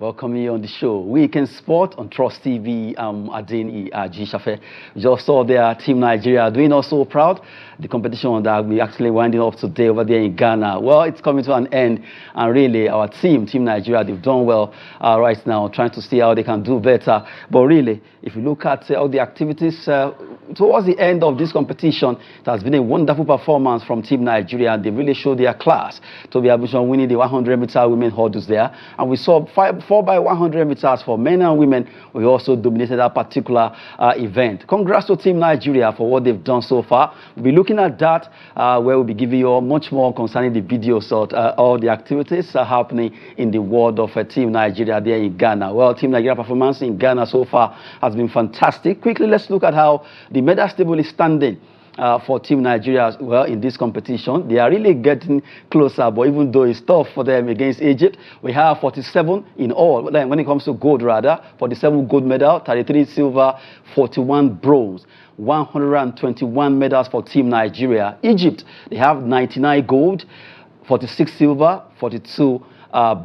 Welcome you on the show. Weekend Sport on Trust TV. Adin Shafe. We just saw their Team Nigeria doing us so proud. The competition that we actually winding up today over there in Ghana. Well, it's coming to an end, and really our Team Nigeria, they've done well right now, trying to see how they can do better. But really, if you look at all the activities towards the end of this competition, it has been a wonderful performance from Team Nigeria. They really showed their class to be able to winning the 100-meter women hurdles there, and we saw 4x100 meters for men and women. We also dominated that particular event. Congrats to Team Nigeria for what they've done so far. We'll be looking at that where we'll be giving you much more concerning the videos of all the activities happening in the world of Team Nigeria there in Ghana. Well, Team Nigeria performance in Ghana so far has been fantastic. Quickly, let's look at how the medal table is standing for Team Nigeria as well in this competition. They are really getting closer, but even though it's tough for them against Egypt, we have 47 in all. When it comes to gold, rather, 47 gold medal, 33 silver, 41 bronze. 121 medals for Team Nigeria. Egypt, they have 99 gold, 46 silver, 42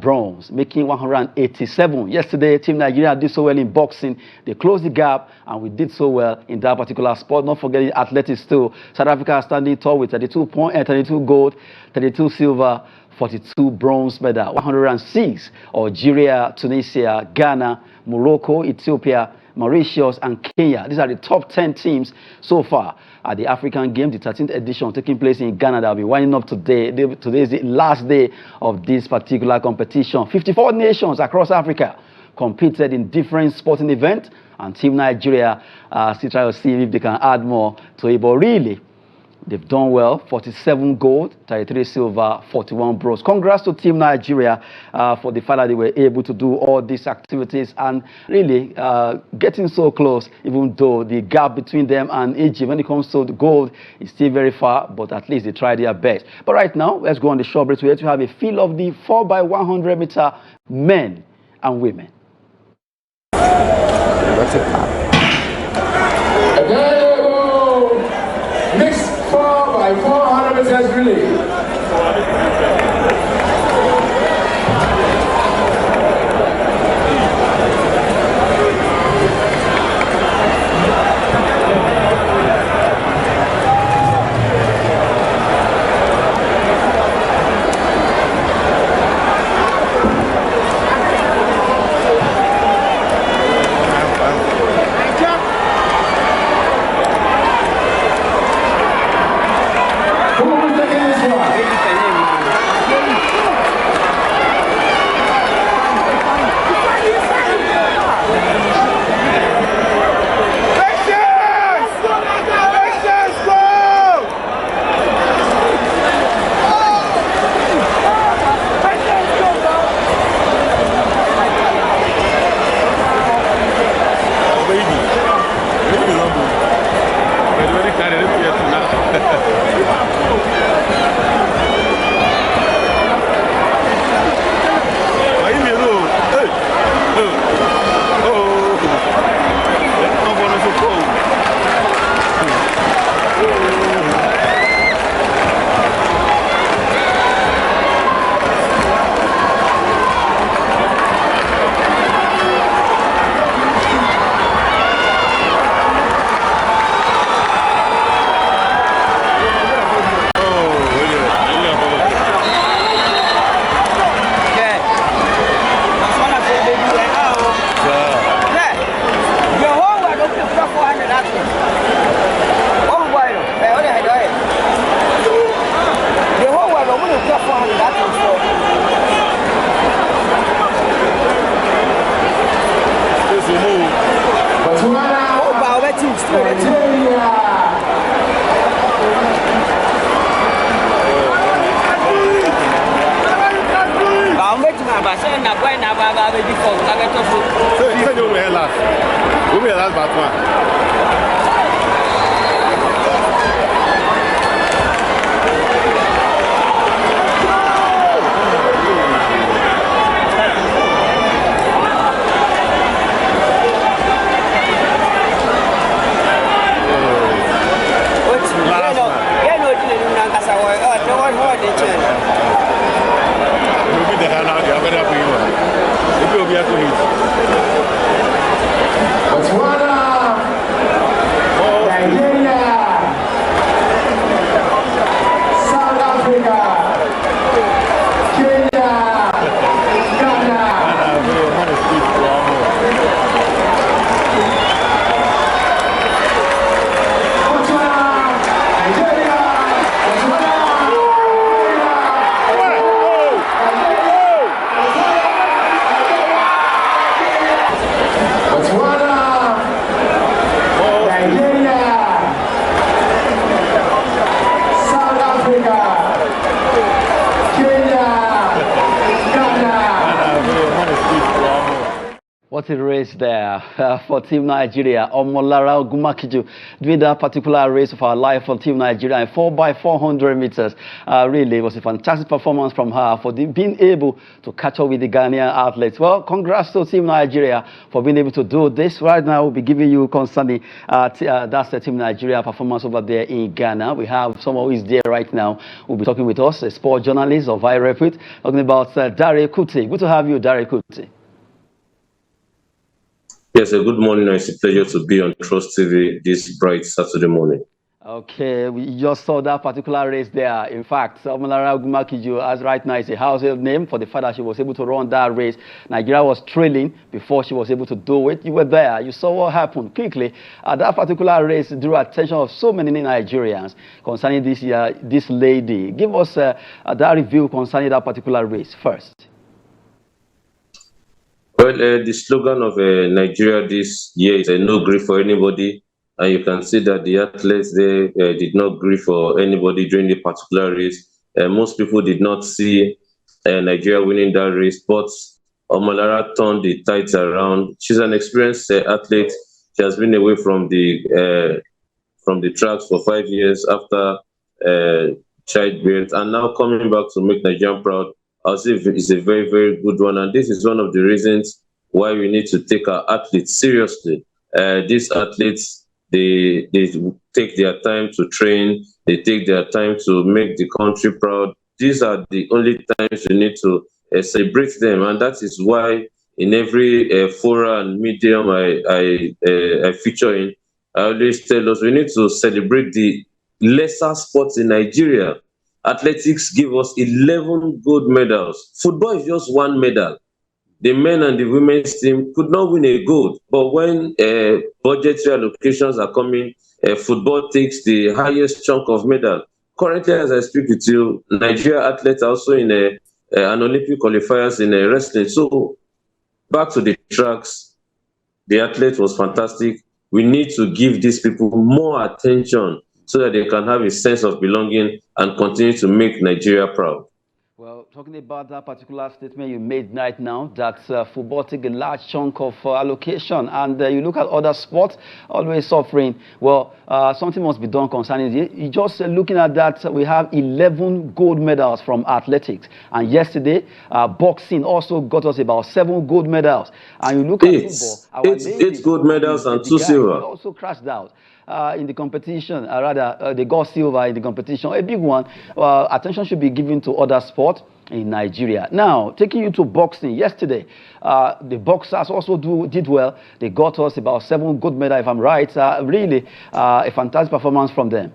bronze, making 187. Yesterday, Team Nigeria did so well in boxing. They closed the gap, and we did so well in that particular sport. Not forgetting athletics too. South Africa standing tall with 32 gold, 32 silver, 42 bronze medal. 106. Algeria, Tunisia, Ghana, Morocco, Ethiopia, Mauritius, and Kenya. These are the top 10 teams so far at the African Games, the 13th edition taking place in Ghana. That will be winding up today. Today is the last day of this particular competition. 54 nations across Africa competed in different sporting events, and Team Nigeria still try to see if they can add more to it. But really, they've done well. 47 gold, 33 silver, 41 bronze. Congrats to Team Nigeria for the fact that they were able to do all these activities and really getting so close, even though the gap between them and Egypt when it comes to the gold is still very far, but at least they tried their best. But right now, let's go on the short break. We're to have a feel of the 4x100 meter men and women. That's it. Next 4x400 meters relay. Botswana, Nigeria, South Africa, Kenya, Ghana. What a race there for Team Nigeria. Omolara Ogumakiju doing that particular race of our life for Team Nigeria in 4x400 meters. Really, it was a fantastic performance from her for being able to catch up with the Ghanaian athletes. Well, congrats to Team Nigeria for being able to do this. Right now, we'll be giving you concerning that's the Team Nigeria performance over there in Ghana. We have someone who is there right now who will be talking with us, a sport journalist of high repute, talking about Dare Kuti. Good to have you, Dare Kuti. Yes, good morning. It's a pleasure to be on Trust TV this bright Saturday morning. Okay, we just saw that particular race there. In fact, Omolara Ogumakiju, as right now is a household name for the fact that she was able to run that race. Nigeria was trailing before she was able to do it. You were there. You saw what happened quickly. That particular race drew attention of so many Nigerians concerning this lady. Give us that review concerning that particular race first. Well, the slogan of Nigeria this year is no grief for anybody. And you can see that the athletes there did not grieve for anybody during the particular race. Most people did not see Nigeria winning that race, but Omolara turned the tides around. She's an experienced athlete. She has been away from the tracks for 5 years after childbirth, and now coming back to make Nigeria proud. I'll say it's a very, very good one. And this is one of the reasons why we need to take our athletes seriously. These athletes, they take their time to train. They take their time to make the country proud. These are the only times we need to celebrate them. And that is why in every forum and medium I feature in, I always tell us we need to celebrate the lesser sports in Nigeria. Athletics give us 11 gold medals. Football is just one medal. The men and the women's team could not win a gold. But when budgetary allocations are coming, football takes the highest chunk of medal. Currently, as I speak with you, Nigeria athletes are also in an Olympic qualifiers in wrestling. So back to the tracks, the athlete was fantastic. We need to give these people more attention so that they can have a sense of belonging and continue to make Nigeria proud. Well, talking about that particular statement you made right now, that football takes a large chunk of allocation, and you look at other sports always suffering. Well, something must be done concerning it. You just looking at that, we have 11 gold medals from athletics, and yesterday boxing also got us about 7 gold medals. And you look at football, eight gold medals and 2 silver. Also crashed out in the competition, they got silver in the competition, a big one. Attention should be given to other sports in Nigeria. Now, taking you to boxing, yesterday, the boxers also did well. They got us about 7 gold medals, if I'm right. Really, a fantastic performance from them.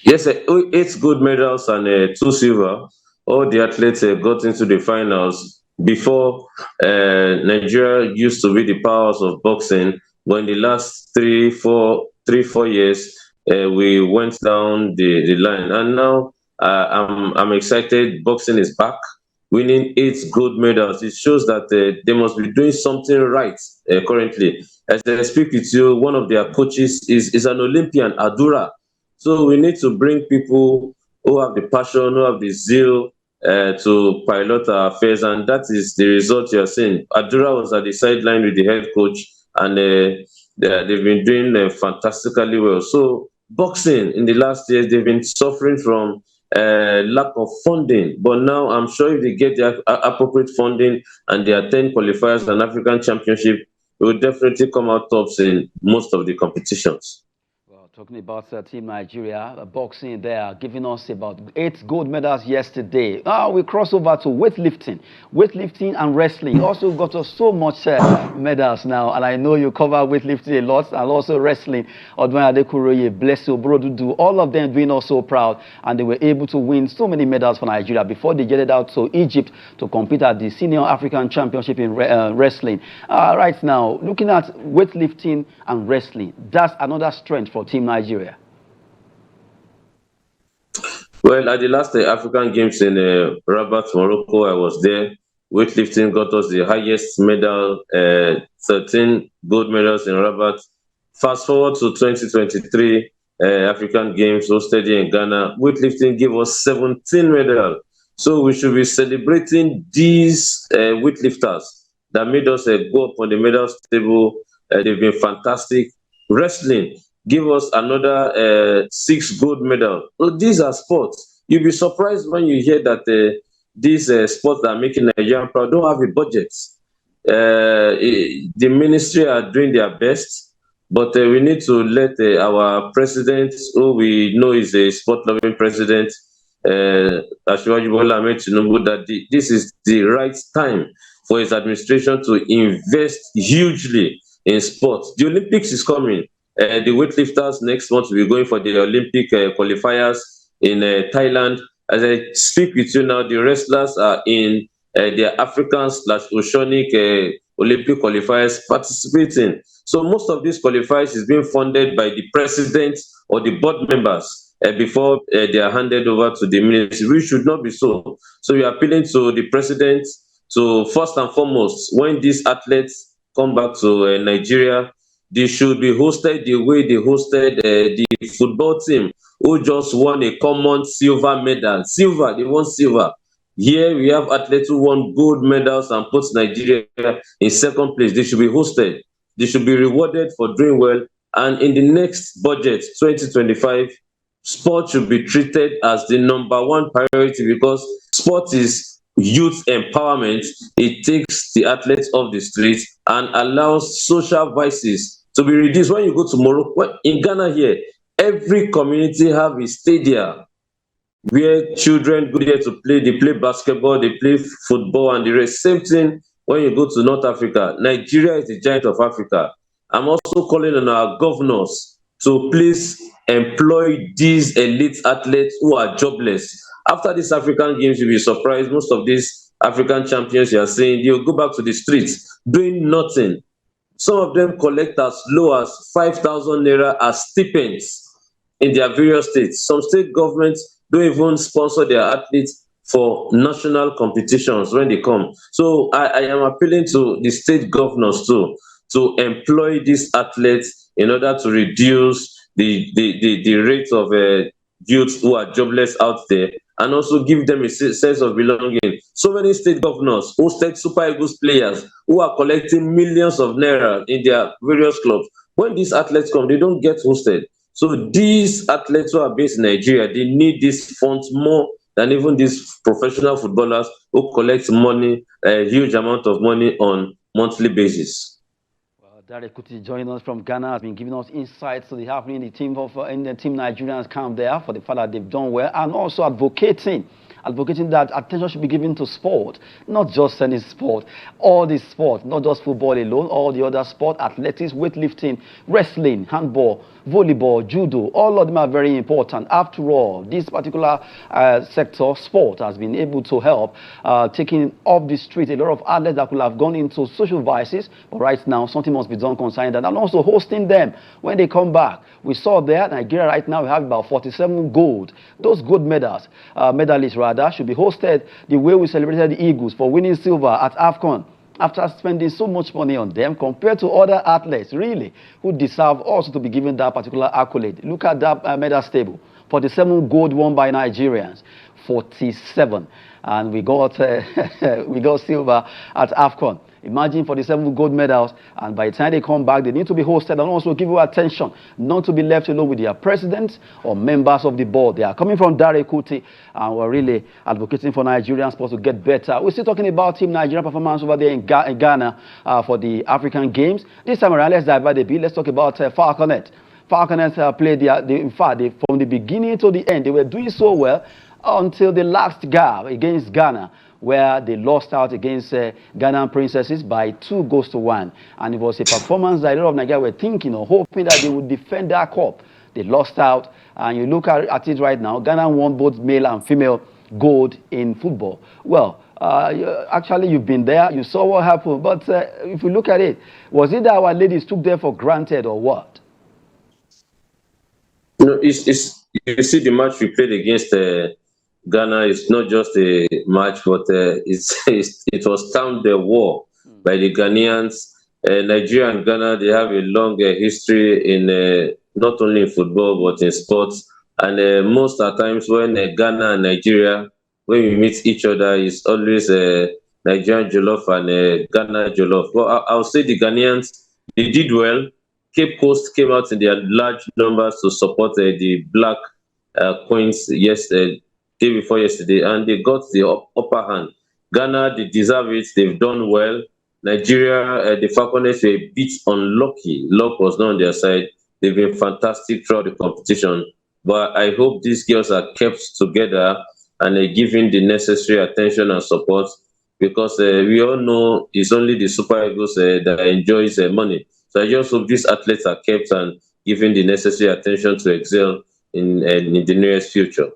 Yes, 8 gold medals and 2 silver. All the athletes got into the finals. Before, Nigeria used to be the powers of boxing. When the last 3-4 years, we went down the line, and now I'm excited. Boxing is back, winning 8 gold medals. It shows that they must be doing something right currently. As I speak with you, one of their coaches is an Olympian, Adura. So we need to bring people who have the passion, who have the zeal to pilot our affairs, and that is the result you are seeing. Adura was at the sideline with the head coach, and they've been doing fantastically well. So boxing in the last years, they've been suffering from lack of funding, but now I'm sure if they get the appropriate funding and they attend qualifiers and African Championship, we will definitely come out tops in most of the competitions. Talking about Team Nigeria, boxing, they are giving us about 8 gold medals yesterday. Now we cross over to weightlifting and wrestling. Also got us so much medals now, and I know you cover weightlifting a lot, and also wrestling. Odwan Adekuroye, Blessio Brodudu, all of them doing us so proud, and they were able to win so many medals for Nigeria before they jetted out to Egypt to compete at the Senior African Championship in wrestling. Right now, looking at weightlifting and wrestling, that's another strength for Team Nigeria. Well, at the last African Games in Rabat, Morocco, I was there. Weightlifting got us the highest medal, 13 gold medals in Rabat. Fast forward to 2023 African Games hosted here in Ghana. Weightlifting gave us 17 medals. So we should be celebrating these weightlifters that made us go up on the medals table. They've been fantastic. Wrestling give us another 6 gold medals. So these are sports. You'll be surprised when you hear that these sports that are making Nigeria proud don't have a budget. The ministry are doing their best, but we need to let our president, who we know is a sport-loving president, Asiwaju Bola Ahmed Tinubu, that this is the right time for his administration to invest hugely in sports. The Olympics is coming. The weightlifters next month will be going for the Olympic qualifiers in Thailand. As I speak with you now, the wrestlers are in their African/Oceanic Olympic qualifiers participating. So most of these qualifiers is being funded by the president or the board members before they are handed over to the ministry. We should not be so. So we are appealing to the president to, first and foremost, when these athletes come back to Nigeria, they should be hosted the way they hosted the football team, who just won a common silver medal. Silver, they won silver. Here we have athletes who won gold medals and put Nigeria in second place. They should be hosted. They should be rewarded for doing well. And in the next budget, 2025, sport should be treated as the #1 priority, because sport is youth empowerment. It takes the athletes off the streets and allows social vices to be reduced. When you go to Morocco, in Ghana here, every community have a stadium where children go there to play. They play basketball, they play football, and the rest. Same thing when you go to North Africa. Nigeria is the giant of Africa. I'm also calling on our governors to please employ these elite athletes who are jobless. After these African Games, you'll be surprised. Most of these African champions you are seeing, they'll go back to the streets doing nothing. Some of them collect as low as 5,000 naira as stipends in their various states. Some state governments don't even sponsor their athletes for national competitions when they come. So I am appealing to the state governors too, to employ these athletes in order to reduce the rate of youths who are jobless out there, and also give them a sense of belonging. So many state governors hosted Super Eagles players who are collecting millions of naira in their various clubs. When these athletes come, they don't get hosted. So these athletes who are based in Nigeria, they need these funds more than even these professional footballers who collect money, a huge amount of money on monthly basis. Kuti joining us from Ghana has been giving us insights to the happening in the team Nigerians camp there, for the fact that they've done well, and also advocating that attention should be given to sport, not just any sport, all the sport, not just football alone, all the other sport, athletics, weightlifting, wrestling, handball, volleyball, judo, all of them are very important. After all, this particular sector, sport, has been able to help taking off the street a lot of athletes that could have gone into social vices, but right now something must be done concerning that, and also hosting them when they come back. We saw there, Nigeria right now, we have about 47 gold. Those gold medalists rather, should be hosted the way we celebrated the Eagles for winning silver at AFCON, after spending so much money on them compared to other athletes, really, who deserve also to be given that particular accolade. Look at that medal table. 47 gold won by Nigerians, 47. And we got silver at AFCON. Imagine 47 gold medals, and by the time they come back, they need to be hosted and also give you attention, not to be left alone with their president or members of the board. They are coming from Kuti, and we're really advocating for Nigerian sports to get better. We're still talking about Team Nigeria performance over there in Ghana for the African Games. This time around, let's divide a bit. Let's talk about Falconet. Falconers played in fact, from the beginning to the end, they were doing so well until the last gap against Ghana, where they lost out against Ghanaian Princesses by 2-1. And it was a performance that a lot of Nigeria were thinking or hoping that they would defend that cup. They lost out, and you look at it right now, Ghana won both male and female gold in football. Well, actually, you've been there, you saw what happened, but if you look at it, was it that our ladies took them for granted or what? No, you see the match we played against Ghana is not just a match, but it was termed a war by the Ghanaians. Nigeria and Ghana, they have a long history in not only in football but in sports. And most of the times when Ghana and Nigeria, when we meet each other, it's always Nigerian jollof and Ghana jollof. Well, I'll say the Ghanaians, they did well. Cape Coast came out in their large numbers to support the Black Queens day before yesterday, and they got the upper hand. Ghana, they deserve it. They've done well. Nigeria, the Falconers were a bit unlucky. Luck was not on their side. They've been fantastic throughout the competition. But I hope these girls are kept together and given the necessary attention and support, because we all know it's only the Super Eagles that enjoys money. So I just hope these athletes are kept and given the necessary attention to excel in the nearest future.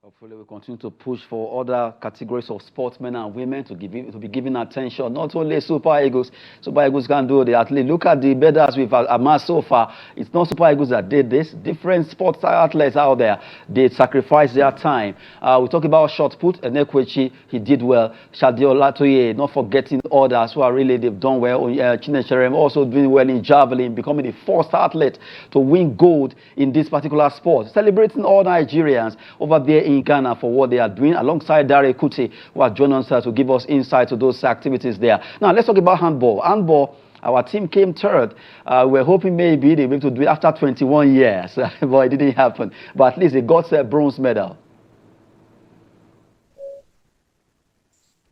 Hopefully, we continue to push for other categories of sportsmen and women to be given attention. Not only Super Eagles. Super Eagles can do the athlete. Look at the medals we've amassed so far. It's not Super Eagles that did this. Different sports athletes out there, they sacrificed their time. We talk about shot put. Enekwechi, he did well. Shadio Latoye, not forgetting others who are really, they've done well. Chinecherem also doing well in javelin, becoming the first athlete to win gold in this particular sport. Celebrating all Nigerians over there in Ghana for what they are doing, alongside Kuti, who has joined us to give us insight to those activities there. Now, let's talk about handball. Handball, our team came third. We're hoping maybe they'll be able to do it after 21 years, but it didn't happen. But at least they got a bronze medal.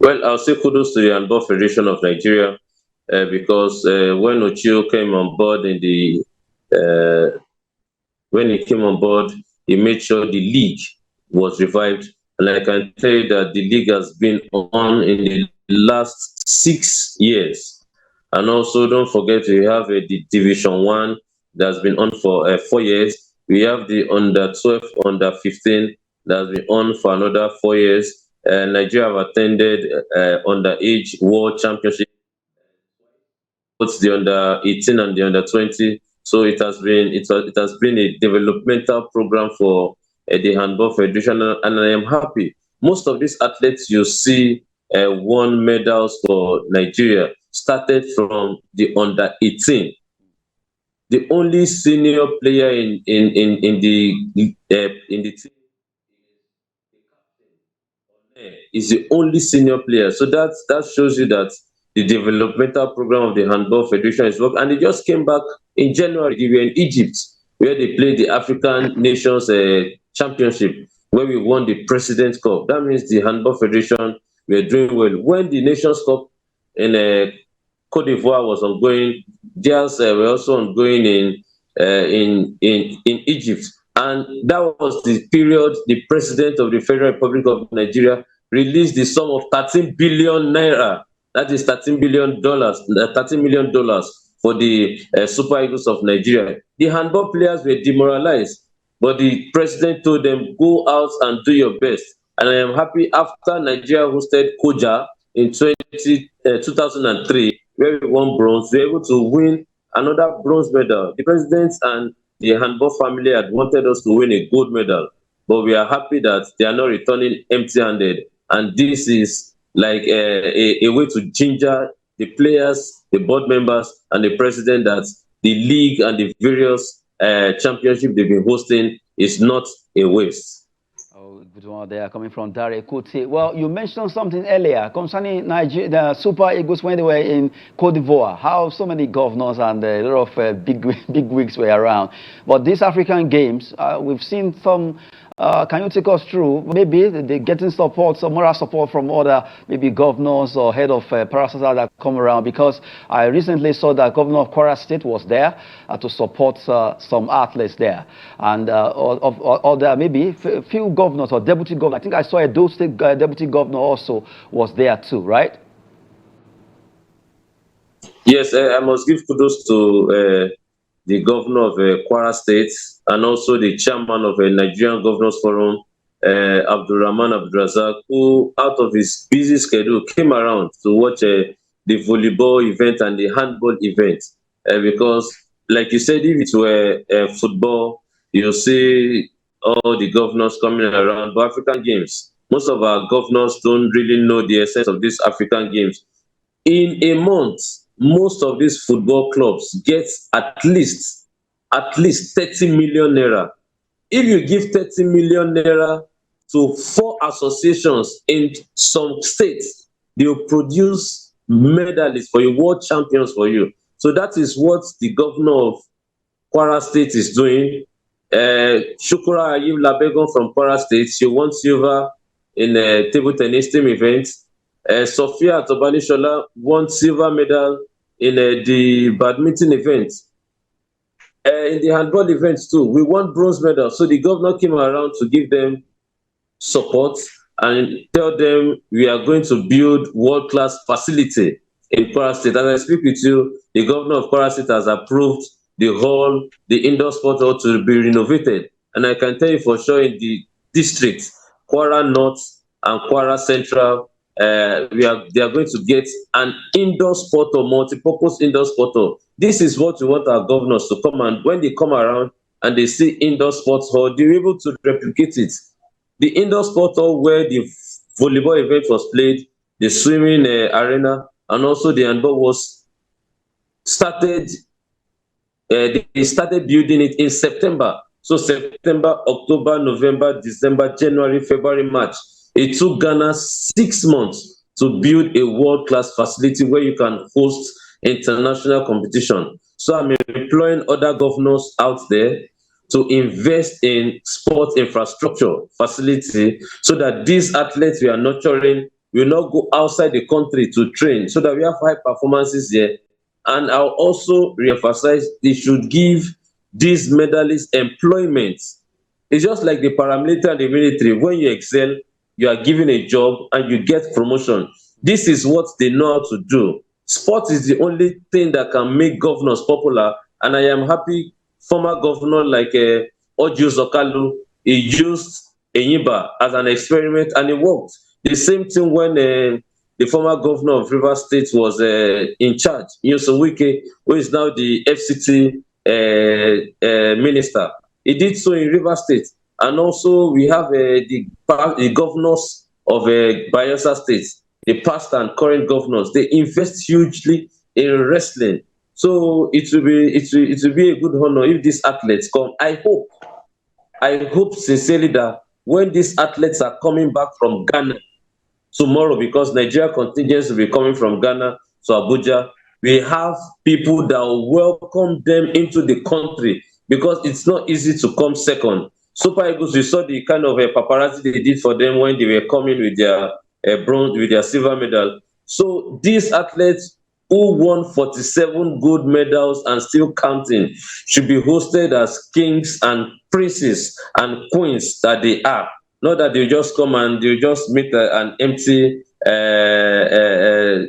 Well, I'll say kudos to the Handball Federation of Nigeria, because when Ochio came on board when he came on board, he made sure the league was revived, and I can tell you that the league has been on in the last 6 years. And also, don't forget, we have the Division 1 that's been on for 4 years. We have the under 12, under 15 that's been on for another 4 years. Nigeria have attended underage world championship, both the under 18 and the under 20. So it has been a developmental program for the Handball Federation, and I am happy. Most of these athletes you see won medals for Nigeria started from the under 18. The only senior player in the team is the only senior player. So that shows you that the developmental program of the Handball Federation is working. And they just came back in January. They were in Egypt, where they played the African Nations Championship, where we won the President's Cup. That means the Handball Federation were doing well. When the Nations Cup in Cote d'Ivoire was ongoing, theirs were also ongoing in Egypt. And that was the period the President of the Federal Republic of Nigeria released the sum of 13 billion naira. That is $13 billion, $13 million for the Super Eagles of Nigeria. The handball players were demoralized, but the president told them, go out and do your best. And I am happy after Nigeria hosted Koja in 2003, where we won bronze, we were able to win another bronze medal. The president and the handball family had wanted us to win a gold medal, but we are happy that they are not returning empty-handed. And this is like a way to ginger the players, the board members, and the president that the league and the various championship they've been hosting is not a waste. Oh, good one there coming from Dare Kuti. Well, you mentioned something earlier concerning Nigeria, the Super Eagles when they were in Cote d'Ivoire, how so many governors and a lot of big wigs were around. But these African games, we've seen some Can you take us through? Maybe they're getting support, some moral support from other maybe governors or head of parastatals that come around, because I recently saw that Governor of Kwara State was there to support some athletes there, and other maybe few governors or deputy governor. I think I saw a Edo State deputy governor also was there too, right? Yes, I must give kudos to the governor of Kwara State and also the chairman of a Nigerian Governors Forum, Abdulrahman Abdulrazak, who out of his busy schedule came around to watch the volleyball event and the handball event. Because, like you said, if it were football, you'll see all the governors coming around. But African Games, most of our governors don't really know the essence of these African Games. In a month, most of these football clubs get at least 30 million naira. If you give 30 million naira to 4 associations in some states, they will produce medalists for you, world champions for you. So that is what the governor of Kwara State is doing. Shukura Ayib Labegon from Kwara State, she won silver in a table tennis team event. Sophia Tobanishola won silver medal in the badminton event. In the handball events too, we won bronze medal. So the governor came around to give them support and tell them we are going to build world-class facility in Kwara State. As I speak with you, the governor of Kwara State has approved the hall, the indoor sport hall, to be renovated. And I can tell you for sure, in the district, Kwara North and Kwara Central, they are going to get an indoor sport or multi-purpose indoor sport hall. This is what we want our governors to come, and when they come around and they see indoor sports hall, they're able to replicate it. The indoor sport hall where the volleyball event was played, the swimming arena, and also the handball was started. They started building it in September. So September, October, November, December, January, February, March. It took Ghana 6 months to build a world-class facility where you can host international competition. So I'm employing other governors out there to invest in sports infrastructure facility so that these athletes we are nurturing will not go outside the country to train, so that we have high performances here. And I'll also reemphasize they should give these medalists employment. It's just like the paramilitary and the military. When you excel, you are given a job and you get promotion. This is what they know how to do. Sport is the only thing that can make governors popular. And I am happy former governor like Ojo Zokalu, he used Enyiba as an experiment and it worked. The same thing when the former governor of Rivers State was in charge, Wike, who is now the FCT minister. He did so in Rivers State. And also we have the governors of Bayelsa State, the past and current governors. They invest hugely in wrestling. So it will be a good honor if these athletes come. I hope sincerely that when these athletes are coming back from Ghana tomorrow, because Nigeria contingents will be coming from Ghana to Abuja, we have people that will welcome them into the country, because it's not easy to come second. Super Eagles, we saw the kind of paparazzi they did for them when they were coming with their bronze, with their silver medal. So these athletes who won 47 gold medals and still counting should be hosted as kings and princes and queens that they are. Not that they just come and they just meet an empty airport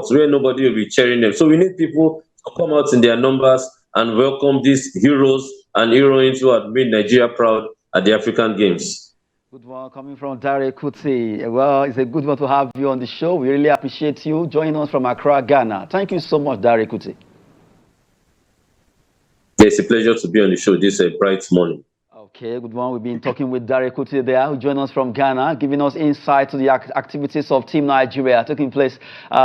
where nobody will be cheering them. So we need people to come out in their numbers and welcome these heroes and heroines who have made Nigeria proud at the African Games. Good one coming from Dare Kuti. Well, it's a good one to have you on the show. We really appreciate you joining us from Accra, Ghana. Thank you so much, Dare Kuti. It's a pleasure to be on the show this bright morning. Okay, good one. We've been talking with Dare Kuti there, who joined us from Ghana, giving us insight to the activities of Team Nigeria taking place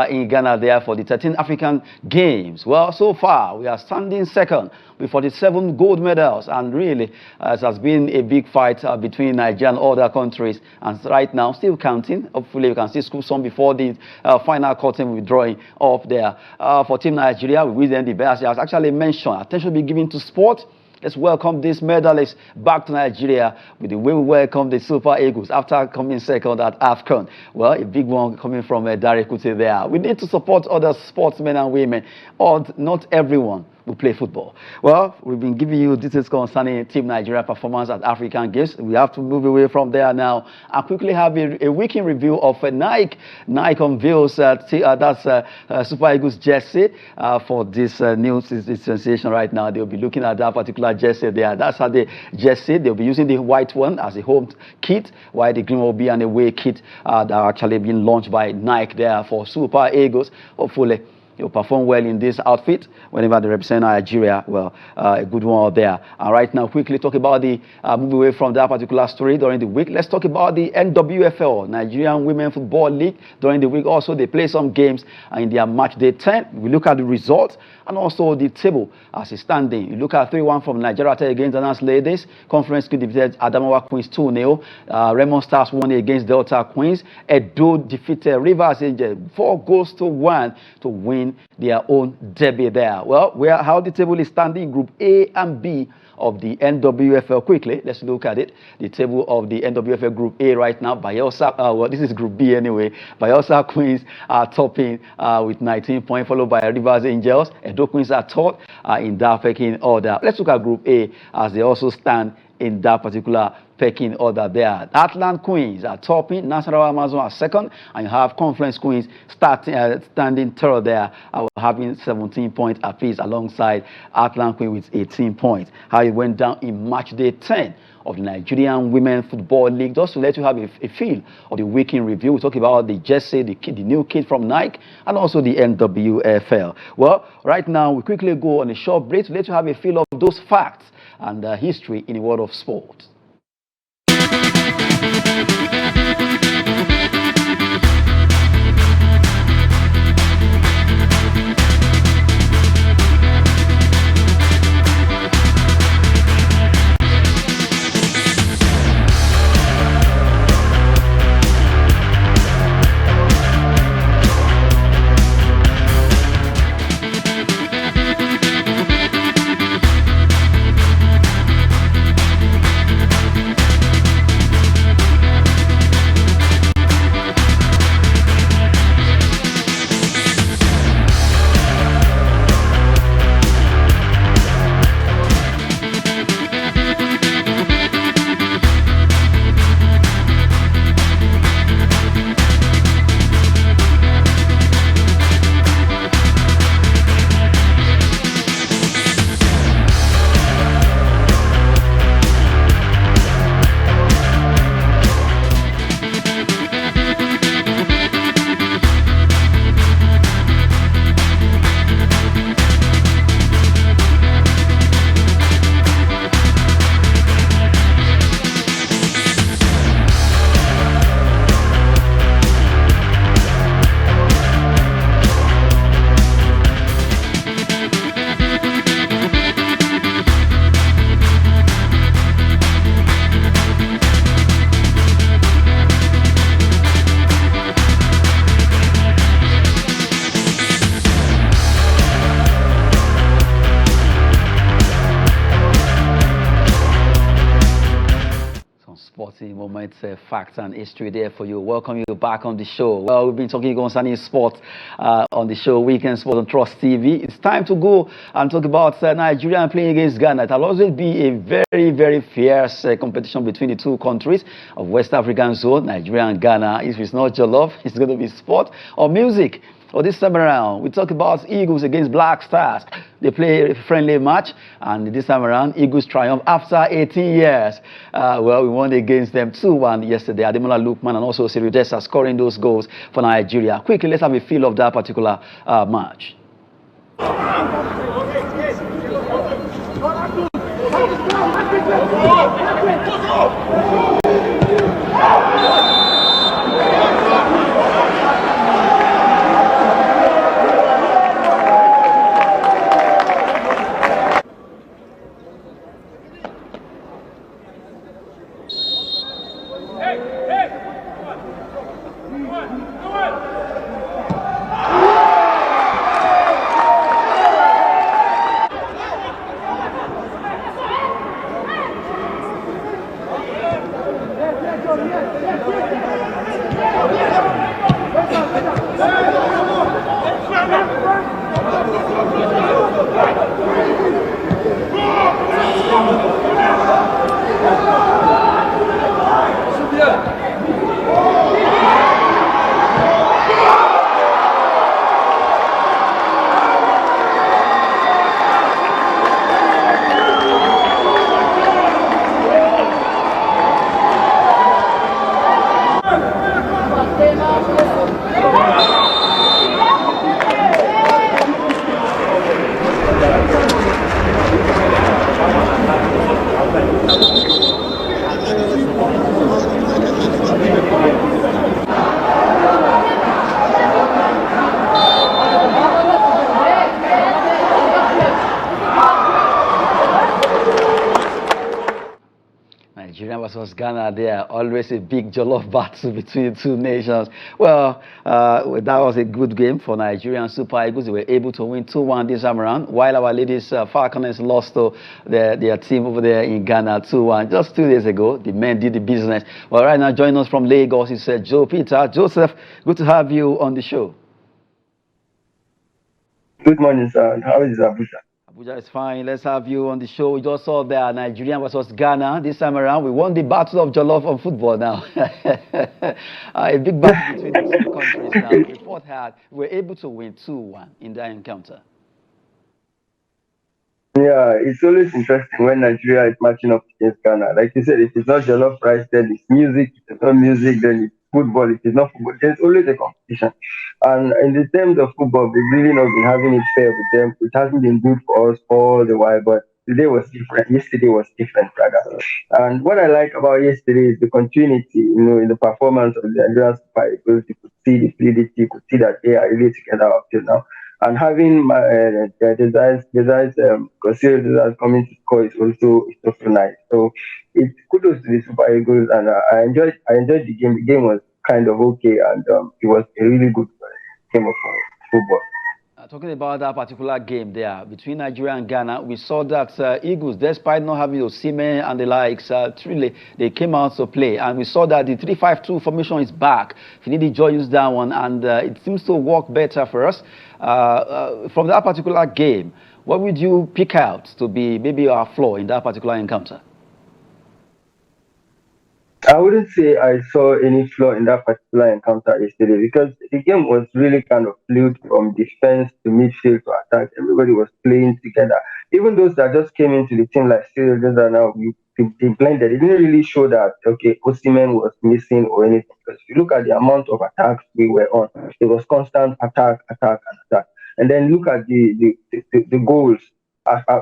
in Ghana there for the 13th African Games. Well, so far, we are standing second with 47 gold medals, and really, it has been a big fight between Nigeria and other countries, and right now, still counting. Hopefully, we can still scoop some before the final curtain will be drawing up there. For Team Nigeria, we wish them the best. As actually mentioned, attention will be given to sport. Let's welcome these medalists back to Nigeria with the way we welcome the Super Eagles after coming second at AFCON. Well, a big one coming from Kuti there. We need to support other sportsmen and women, or not everyone will play football. Well, we've been giving you details concerning Team Nigeria performance at African Games. We have to move away from there now and quickly have a weekend review of Nike. Nike unveils Super Eagles jersey for this new sensation right now. They'll be looking at that particular jersey there. That's how the jersey. They'll be using the white one as a home kit, while the green will be an away kit that are actually being launched by Nike there for Super Eagles. Hopefully, you'll perform well in this outfit whenever they represent Nigeria. Well, a good one there. And right now, quickly talk about the move away from that particular story during the week. Let's talk about the NWFL, Nigerian Women Football League. During the week, also, they play some games in their match day 10. We look at the results and also the table as it's standing. You look at 3-1 from Nigeria against Ghana's Ladies. Conference defeated Adamawa Queens 2-0. Raymond Stars won against Delta Queens. Edo defeated Rivers Angels 4-1 to win their own debut there. Well, how the table is standing, Group A and B of the NWFL. Quickly, let's look at it. The table of the NWFL Group A right now. Bayelsa, well, this is Group B anyway. Bayelsa Queens are topping with 19 points, followed by Rivers Angels. Edo Queens are third in that pecking order. Let's look at Group A as they also stand in that particular pecking order there. Atlant Queens are topping, Nasarawa Amazon are second, and you have Conference Queens standing third there, having 17 points apiece alongside Atlant Queens with 18 points. How it went down in match day 10 of the Nigerian Women Football League. Just to let you have a feel of the weekend review, we talk about the jersey, the new kit from Nike, and also the NWFL. Well, right now, we quickly go on a short break to let you have a feel of those facts and history in the world of sport. Moments, facts and history there for you. Welcome you back on the show. Well, we've been talking concerning sports on the show Weekend Sport on Trust TV. It's time to go and talk about Nigeria playing against Ghana. It'll always be a very, very fierce competition between the two countries of West African zone, Nigeria and Ghana. If it's not jollof, it's going to be sport or music. Well, this time around, we talk about Eagles against Black Stars. They play a friendly match, and this time around, Eagles triumph after 18 years. Well, we won against them 2-1 yesterday. Ademola Lookman and also Siri Dessa scoring those goals for Nigeria. Quickly, let's have a feel of that particular match. Ghana there. Always a big jollof battle between the two nations. Well, that was a good game for Nigerian Super Eagles. They were able to win 2-1 this time around, while our ladies Falconers lost to their team over there in Ghana 2-1. Just 2 days ago, the men did the business. Well, right now, joining us from Lagos is Joe Peter. Joseph, good to have you on the show. Good morning, sir. How is Abuja? Abuja is fine. Let's have you on the show. We just saw there Nigerian versus Ghana this time around. We won the battle of Jollof on football now. A big battle between the two countries now. We fought hard. We were able to win 2-1 in that encounter. Yeah, it's always interesting when Nigeria is matching up against Ghana. Like you said, if it's not jollof rice, then it's music. If it's not music, then it's football. If it's not football, there's always a competition. And in the terms of football, we've really not been having it fair with them. It hasn't been good for us all the while, but today was different. Yesterday was different, rather. And what I like about yesterday is the continuity, in the performance of the Nigerian Super Eagles. You could see the fluidity, you could see that they are really together up till now. And having Desires coming to score is also nice. So it's kudos to the Super Eagles, and I enjoyed the game. The game was kind of okay, and it was a really good game of football. Talking about that particular game there between Nigeria and Ghana, we saw that Eagles, despite not having Osimhen and the likes, truly they came out to play, and we saw that the 3-5-2 formation is back. Finidi Joy used that one, and it seems to work better for us. From that particular game, what would you pick out to be maybe our flaw in that particular encounter? I wouldn't say I saw any flaw in that particular encounter yesterday, because the game was really kind of fluid from defense to midfield to attack. Everybody was playing together. Even those that just came into the team like Cyril now, they blended. It didn't really show that, okay, Osimhen was missing or anything. Because if you look at the amount of attacks we were on, it was constant attack, attack, and attack. And then look at the goals.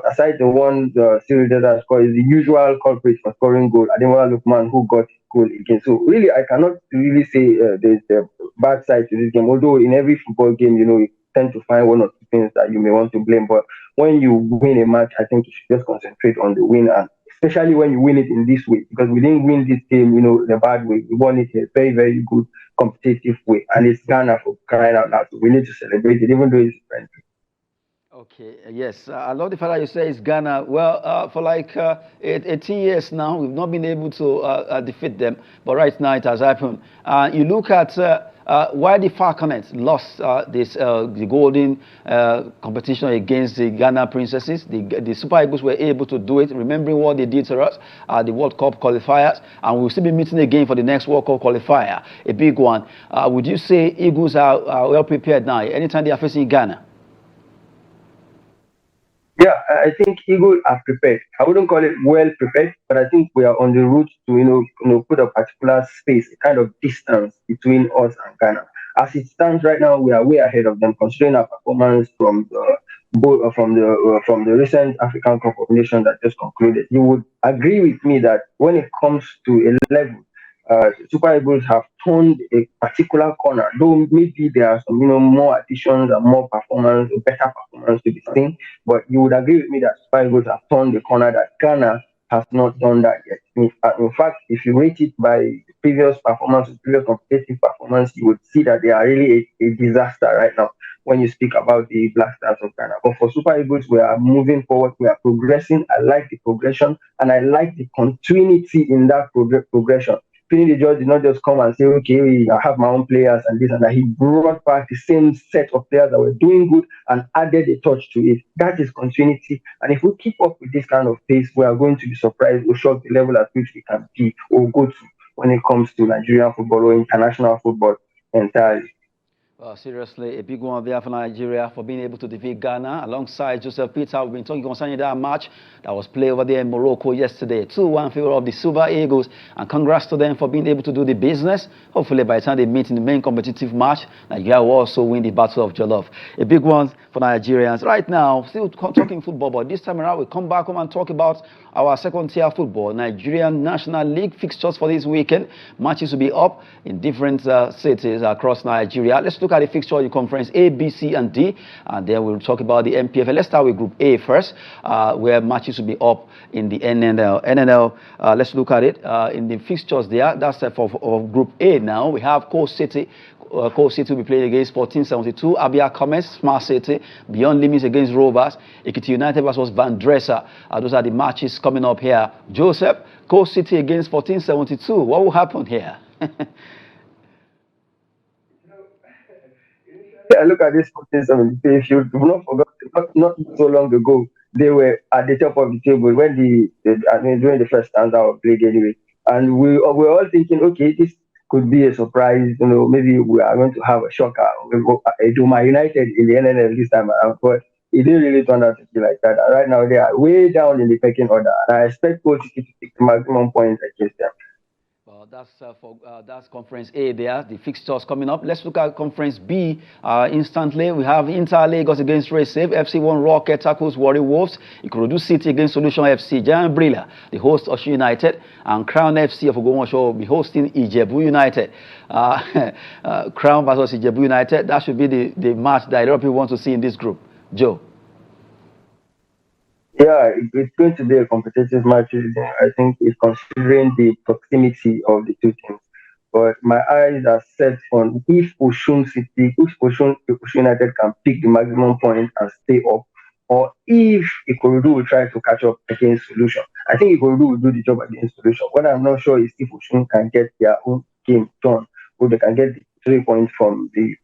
Aside the one Cyril that scored, is the usual culprit for scoring goal. Ademola Lookman, who got goal again. So really, I cannot really say there's a bad side to this game. Although in every football game, you tend to find one or two things that you may want to blame. But when you win a match, I think you should just concentrate on the win, and especially when you win it in this way, because we didn't win this game, the bad way. We won it in a very, very good competitive way, and it's Ghana, for crying out loud. So we need to celebrate it, even though it's friendly. Okay, yes. I love the fact that you say it's Ghana. Well, for like 18 years now, we've not been able to defeat them. But right now, it has happened. You look at why the Falconers lost the golden competition against the Ghana Princesses. The Super Eagles were able to do it, remembering what they did to us at the World Cup qualifiers. And we'll still be meeting again for the next World Cup qualifier, a big one. Would you say Eagles are well prepared now, anytime they are facing Ghana? Yeah, I think Eagles are prepared. I wouldn't call it well prepared, but I think we are on the route to put a particular space, a kind of distance between us and Ghana. As it stands right now, we are way ahead of them, considering our performance from the recent African Cup of Nations that just concluded. You would agree with me that when it comes to a level, Super Eagles have turned a particular corner, though maybe there are some more additions and more performance, better performance to be seen. But you would agree with me that Super Eagles have turned the corner that Ghana has not done that yet. In fact, if you rate it by previous performance, previous competitive performance, you would see that they are really a disaster right now when you speak about the Black Stars of Ghana. But for Super Eagles, we are moving forward, we are progressing. I like the progression, and I like the continuity in that progression. Finidi George did not just come and say, okay, I have my own players and this and that. He brought back the same set of players that were doing good and added a touch to it. That is continuity. And if we keep up with this kind of pace, we are going to be surprised or shocked the level at which we can be or go to when it comes to Nigerian football or international football entirely. Well, seriously, a big one there for Nigeria for being able to defeat Ghana. Alongside Joseph Peter, we've been talking concerning that match that was played over there in Morocco yesterday. 2-1 in favor of the Super Eagles. And congrats to them for being able to do the business. Hopefully, by the time they meet in the main competitive match, Nigeria will also win the Battle of Jollof. A big one for Nigerians. Right now, still talking football, but this time around, we'll come back home and talk about our second-tier football. Nigerian National League fixtures for this weekend. Matches will be up in different cities across Nigeria. Let's look look at the fixture in Conference A, B, C, and D, and then we'll talk about the NPFL. Let's start with Group A first, where matches will be up in the NNL. Let's look at it in the fixtures there. That's for Group A now. We have Coast City. Coast City will be playing against 1472, Abia Commerce, Smart City, Beyond Limits against Rovers, Ekiti United versus Van Dresser. Those are the matches coming up here. Joseph, Coast City against 1472. What will happen here? I look at this 1472. If you've not forgotten, not so long ago, they were at the top of the table when during the first stanza of the league anyway. And we were all thinking, okay, this could be a surprise. Maybe we are going to have a shocker. Duma United in the NNL this time around, but it didn't really turn out to be like that. And right now, they are way down in the pecking order, and I expect Coach to take the maximum points against them. Well, that's Conference A there, the fixtures coming up. Let's look at Conference B instantly. We have Inter Lagos against Racing, FC1 Rocket tackles Warri Wolves, Ikorodu City against Solution FC, Giant Brilla, the host Osun United, and Crown FC of Ogbomoso will be hosting Ijebu United. Crown versus Ijebu United, that should be the match that a lot of people want to see in this group. Joe. Yeah, it's going to be a competitive match. I think it's considering the proximity of the two teams. But my eyes are set on if Osun United can pick the maximum point and stay up, or if Ikorodu will try to catch up against Solution. I think Ikorodu will do the job against Solution. What I'm not sure is if Osun can get their own game done, or they can get the 3 points from the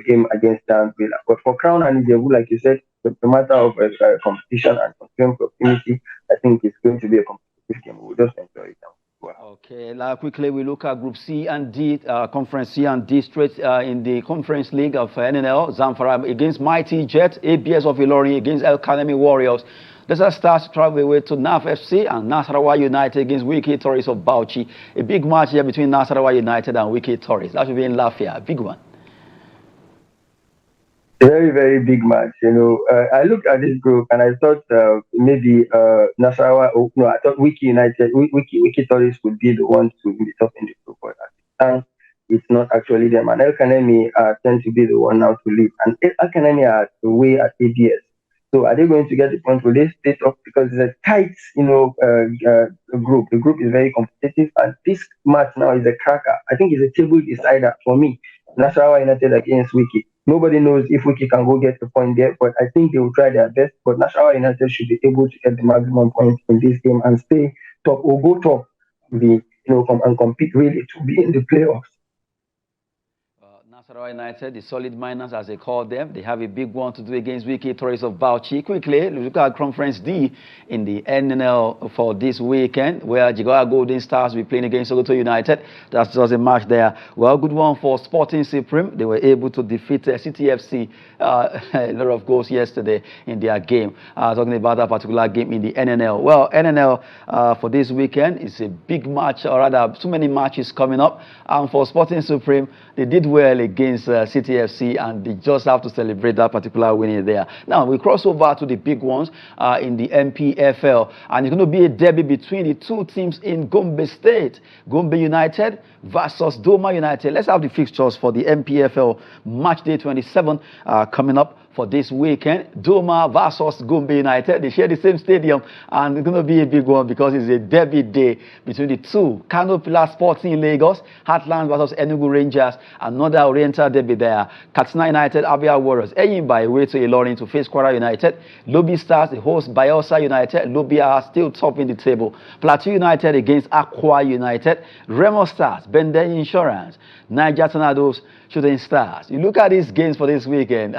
game against Dan Villa. But for Crown and Ijebu, like you said, the matter of competition and considering proximity, I think it's going to be a competitive game. We'll just enjoy it now. Wow. Okay, now quickly we look at Group C and D, Conference C and D straight in the Conference League of NNL. Zamfara against Mighty Jet, ABS of Ilorin against El Kanemi Warriors. Desert Stars travel away to NAF FC and Nasarawa United against Wiki Tourists of Bauchi. A big match here between Nasarawa United and Wiki Tourists. That should be in Lafayette, a big one. Very, very big match. I looked at this group and I thought maybe Nasarawa. I thought Wiki United, Wiki Tourists would be the ones to be top in the group, but it's not actually them. And El Kanemi tend to be the one now to lead. And El Kanemi are away at ABS. So are they going to get the point? Will they stay up? Because it's a tight, group. The group is very competitive, and this match now is a cracker. I think it's a table decider for me. Nasarawa United against Wiki. Nobody knows if Wiki can go get the point there, but I think they will try their best. But Nasarawa United should be able to get the maximum points in this game and stay top or go top, and compete really to be in the playoffs. Nasarawa United, the solid miners as they call them, they have a big one to do against Wiki Tourists of Bauchi. Quickly, look at Conference D in the NNL for this weekend, where Jigawa Golden Stars will be playing against Sokoto United. That's just a match there. Well, good one for Sporting Supreme. They were able to defeat CTFC a lot of goals yesterday in their game. Talking about that particular game in the NNL. Well, NNL for this weekend is a big match, or rather, so many matches coming up. And for Sporting Supreme, they did well against CTFC, and they just have to celebrate that particular winning there. Now we cross over to the big ones in the NPFL, and it's going to be a derby between the two teams in Gombe State. Gombe United versus Doma United. Let's have the fixtures for the NPFL match day 27 coming up for this weekend. Doma versus Gombe United. They share the same stadium, and it's going to be a big one because it's a derby day between the two. Kano Pillars Sporting Lagos, Heartland versus Enugu Rangers, another Oriental derby there. Katsina United, Abia Warriors, Eyimba away to Ilorin to face Kwara United. Lobby Stars, the host Bayelsa United. Lobby are still topping the table. Plateau United against Akwa United. Remo Stars, Benden Insurance, Niger Tornadoes, Shooting Stars. You look at these games for this weekend.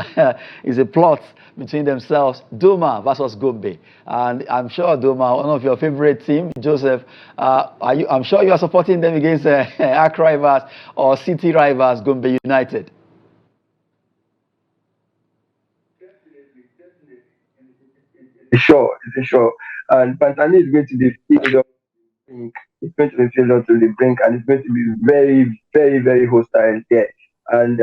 It's a plot between themselves. Doma versus Gombe, and I'm sure Doma, one of your favorite team, Joseph. I'm sure you are supporting them against ARC rivals or city rivals, Gombe United. Sure. And Pantani is going to be filled up. It's going to be filled up to the brink, and it's going to be very, very, very hostile there. And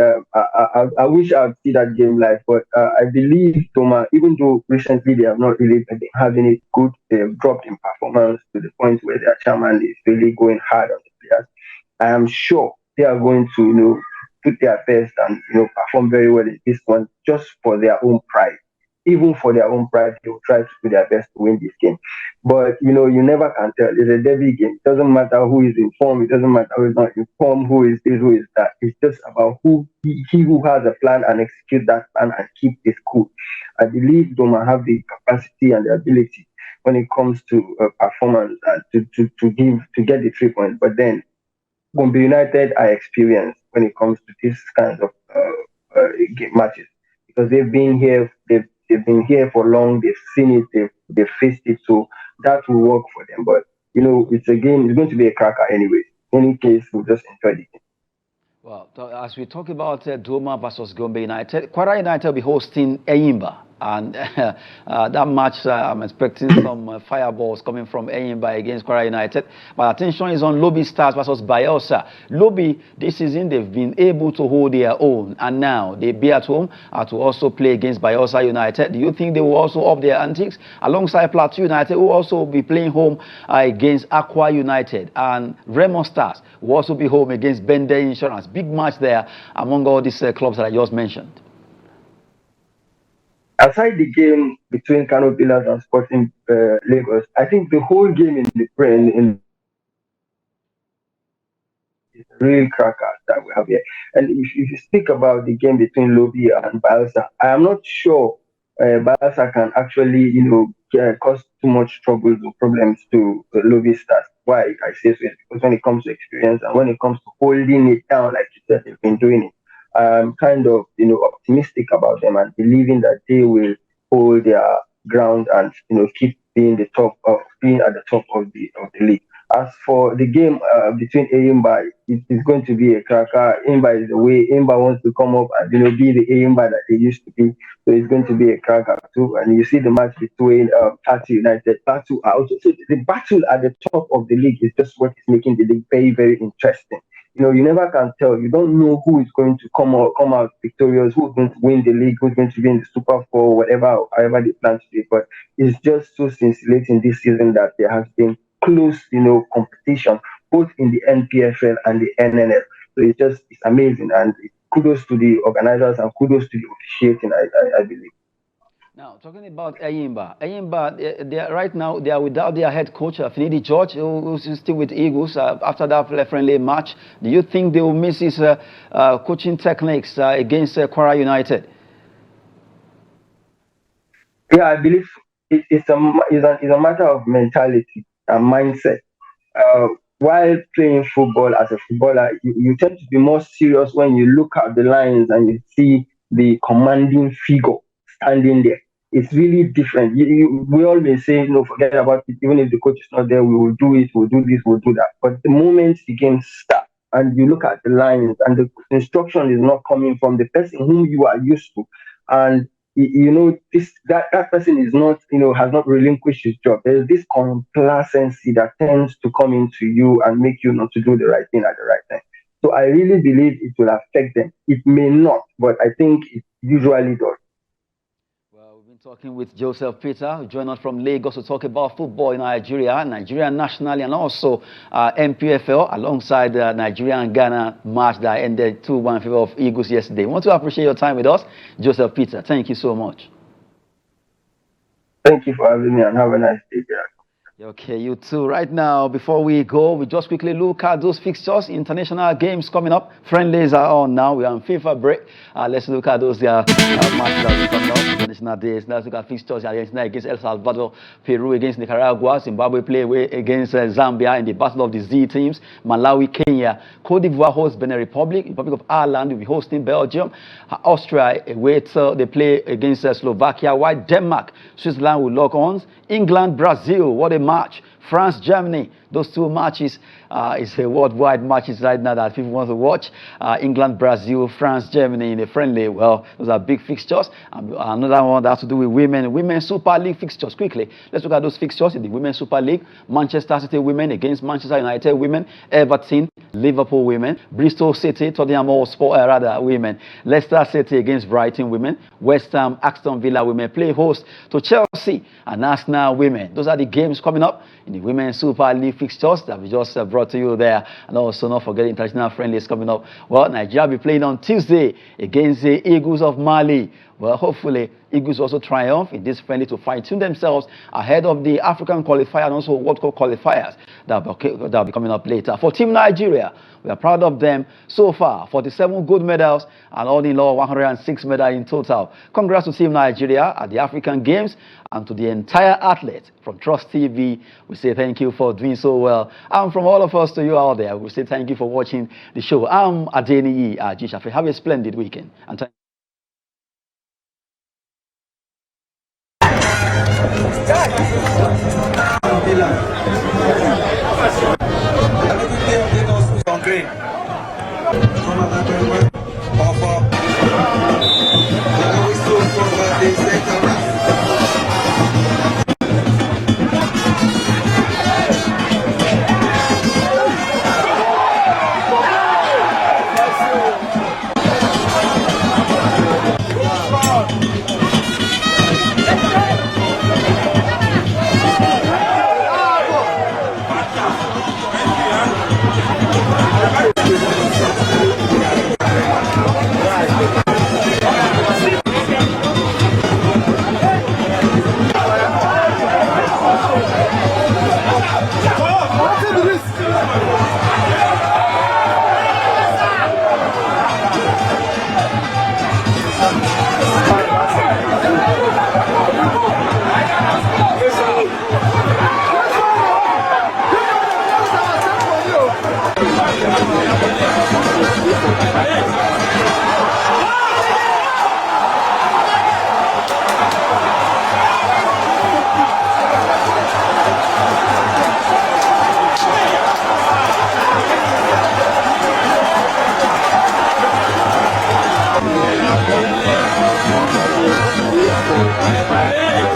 I wish I'd see that game live, but I believe Toma, even though recently they have not really been having a good drop in performance to the point where their chairman is really going hard on the players, I am sure they are going to put their best and perform very well in this one just for their own pride. Even for their own pride, they will try to do their best to win this game. But you never can tell. It's a derby game. It doesn't matter who is in form. It doesn't matter who is not in form. Who is this? Who is that? It's just about he who has a plan and execute that plan and keep this cool. I believe Doma have the capacity and the ability when it comes to performance and to get the 3 points. But then Gombe United are experienced when it comes to this kind of game matches because they've been here. They've been here for long. They've seen it. They've faced it. So that will work for them. But it's a game. It's going to be a cracker anyway. In any case, we'll just enjoy the game. Well, as we talk about Doma versus Gombe United, Kwara United will be hosting Eyimba. And that match, I'm expecting some fireballs coming from Eyimba against Kwara United. My attention is on Lobby Stars versus Bayelsa. Lobby, this season, they've been able to hold their own. And now they be at home to also play against Bayelsa United. Do you think they will also up their antics? Alongside Plateau United, who will also be playing home against Aqua United. And Remo Stars will also be home against Bende Insurance. Big match there among all these clubs that I just mentioned. Aside the game between Kano Pillars and Sporting Lagos, I think the whole game in is a real cracker that we have here. And if you speak about the game between Lobby and Bayelsa, I am not sure Bayelsa can actually, cause too much trouble or problems to Lobby Stars. Why I say so is because when it comes to experience and when it comes to holding it down, like you said, they've been doing it. I'm kind of, optimistic about them and believing that they will hold their ground and, keep being at the top of the league. As for the game between Eyimba, it's going to be a cracker. Eyimba is the way Eyimba wants to come up and, be the Eyimba that they used to be. So it's going to be a cracker too. And you see the match between Plateau United, Plateau are also. So the battle at the top of the league is just what is making the league very, very interesting. You never can tell. You don't know who is going to come out victorious, who's going to win the league, who's going to be in the Super 4, however they plan to do. But it's just so scintillating this season that there has been close, competition, both in the NPFL and the NNL. So it's amazing. And kudos to the organizers and kudos to the officiating, I believe. Now, talking about Eyimba, right now they are without their head coach, Finidi George, who's still with Eagles after that friendly match. Do you think they will miss his coaching techniques against Kwara United? Yeah, I believe it's a matter of mentality and mindset. While playing football as a footballer, you tend to be more serious when you look at the lines and you see the commanding figure standing there. It's really different. We all may say, forget about it. Even if the coach is not there, we will do it, we'll do this, we'll do that. But the moment the game starts and you look at the lines and the instruction is not coming from the person whom you are used to, and that person is not, has not relinquished his job. There's this complacency that tends to come into you and make you not to do the right thing at the right time. So I really believe it will affect them. It may not, but I think it usually does. Talking with Joseph Peter, who joined us from Lagos to talk about football in Nigeria nationally, and also NPFL alongside the Nigeria and Ghana match that ended 2-1 in favor of Eagles yesterday. We want to appreciate your time with us, Joseph Peter. Thank you so much. Thank you for having me and have a nice day. Okay, you too. Right now, before we go, we just quickly look at those fixtures. International games coming up. Friendlies are on now. We are on FIFA break. Let's look at those matches that will come up. International days. Let's look at fixtures. Argentina against El Salvador, Peru against Nicaragua, Zimbabwe play away against Zambia in the battle of the Z teams. Malawi, Kenya, Cote d'Ivoire hosts Benin Republic. Republic of Ireland will be hosting Belgium. Austria away they play against Slovakia. While Denmark, Switzerland will lock on. England, Brazil. What a match. France, Germany, those two matches is a worldwide matches right now that people want to watch. England, Brazil, France, Germany in a friendly. Well, those are big fixtures. Another one that has to do with Women's Super League fixtures. Quickly, let's look at those fixtures in the Women's Super League. Manchester City women against Manchester United women. Everton, Liverpool women. Bristol City, Tottenham Hotspur women. Leicester City against Brighton women. West Ham, Aston Villa women play host to Chelsea and Arsenal women. Those are the games coming up in in the Women's Super League fixtures that we just brought to you there. And also not forget international friendlies coming up. Well, Nigeria will be playing on Tuesday against the Eagles of Mali. Well, hopefully, Eagles also triumph in this friendly to fine-tune themselves ahead of the African qualifier and also World Cup qualifiers that will be coming up later. For Team Nigeria, we are proud of them so far. 47 gold medals and all in all 106 medals in total. Congrats to Team Nigeria at the African Games and to the entire athletes from Trust TV. We say thank you for doing so well. And from all of us to you out there, we say thank you for watching the show. I'm Adeniyi Ajishafe. Have a splendid weekend. And thank Hey!